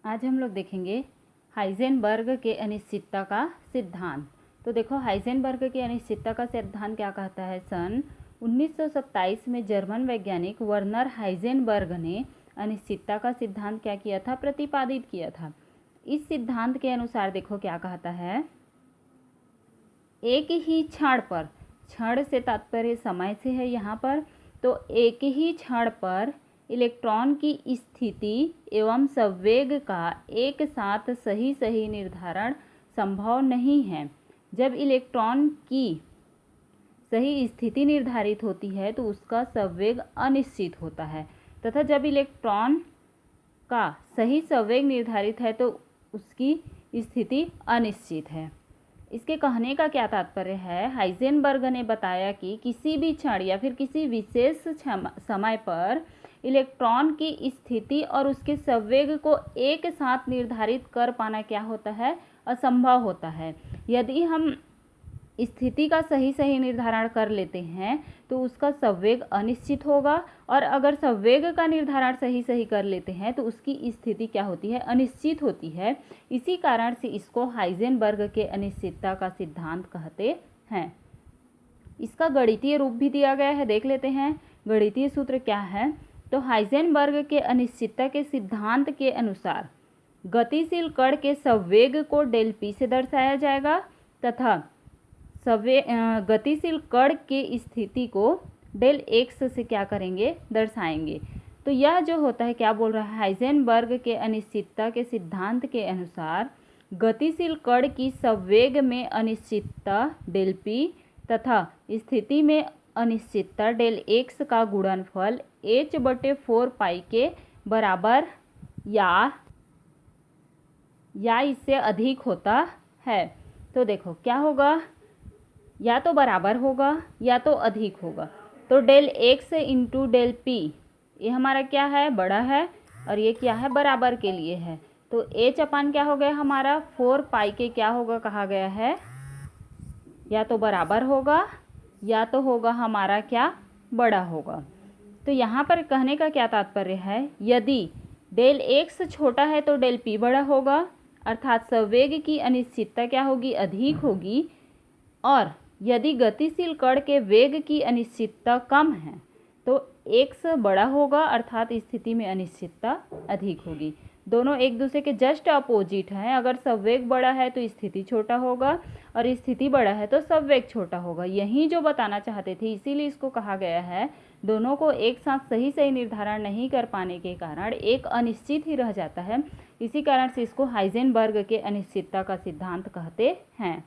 आज हम लोग देखेंगे हाइजेनबर्ग के अनिश्चितता का सिद्धांत। तो देखो, हाइजेनबर्ग के अनिश्चितता का सिद्धांत क्या कहता है। सन 1927 में जर्मन वैज्ञानिक वर्नर हाइजेनबर्ग ने अनिश्चितता का सिद्धांत क्या किया था, प्रतिपादित किया था। इस सिद्धांत के अनुसार देखो क्या कहता है, एक ही क्षण पर, क्षण से तात्पर्य समय से है यहाँ पर, तो एक ही क्षण पर इलेक्ट्रॉन की स्थिति एवं संवेग का एक साथ सही निर्धारण संभव नहीं है। जब इलेक्ट्रॉन की सही स्थिति निर्धारित होती है तो उसका संवेग अनिश्चित होता है, तथा जब इलेक्ट्रॉन का सही संवेग निर्धारित है तो उसकी स्थिति अनिश्चित है। इसके कहने का क्या तात्पर्य है, हाइजेनबर्ग ने बताया कि किसी भी क्षण या फिर किसी विशेष समय पर इलेक्ट्रॉन की स्थिति और उसके संवेग को एक साथ निर्धारित कर पाना क्या होता है, असंभव होता है। यदि हम स्थिति का सही निर्धारण कर लेते हैं तो उसका संवेग अनिश्चित होगा, और अगर संवेग का निर्धारण सही कर लेते हैं तो उसकी स्थिति क्या होती है, अनिश्चित होती है। इसी कारण से इसको हाइजेनबर्ग के अनिश्चितता का सिद्धांत कहते हैं। इसका गणितीय रूप भी दिया गया है, देख लेते हैं। गणितीय सूत्र क्या है, तो हाइजेनबर्ग के अनिश्चितता के सिद्धांत के अनुसार गतिशील कण के संवेग को डेल पी से दर्शाया जाएगा तथा गतिशील कण की स्थिति को डेल एक्स से क्या करेंगे, दर्शाएंगे। तो यह जो होता है क्या बोल रहा है, हाइजेनबर्ग के अनिश्चितता के सिद्धांत के अनुसार गतिशील कण की संवेग में अनिश्चितता डेल पी तथा स्थिति में अनिश्चितता डेल एक्स का गुणनफल h/4 पाई के बराबर या इससे अधिक होता है। तो देखो क्या होगा, या तो बराबर होगा या तो अधिक होगा। तो del x into del p, ये हमारा क्या है, बड़ा है, और ये क्या है, बराबर के लिए है। तो h अपान क्या हो गया हमारा, 4 पाई के क्या होगा, कहा गया है, या तो बराबर होगा या तो होगा हमारा क्या, बड़ा होगा। तो यहाँ पर कहने का क्या तात्पर्य है, यदि डेल एक्स छोटा है तो डेल पी बड़ा होगा, अर्थात संवेग की अनिश्चितता क्या होगी, अधिक होगी। और यदि गतिशील कण के वेग की अनिश्चितता कम है तो एक्स बड़ा होगा, अर्थात स्थिति में अनिश्चितता अधिक होगी। दोनों एक दूसरे के जस्ट अपोजिट हैं। अगर संवेग बड़ा है तो स्थिति छोटा होगा, और स्थिति बड़ा है तो संवेग छोटा होगा। यही जो बताना चाहते थे, इसीलिए इसको कहा गया है। दोनों को एक साथ सही निर्धारण नहीं कर पाने के कारण एक अनिश्चित ही रह जाता है। इसी कारण से इसको हाइजेनबर्ग के अनिश्चितता का सिद्धांत कहते हैं।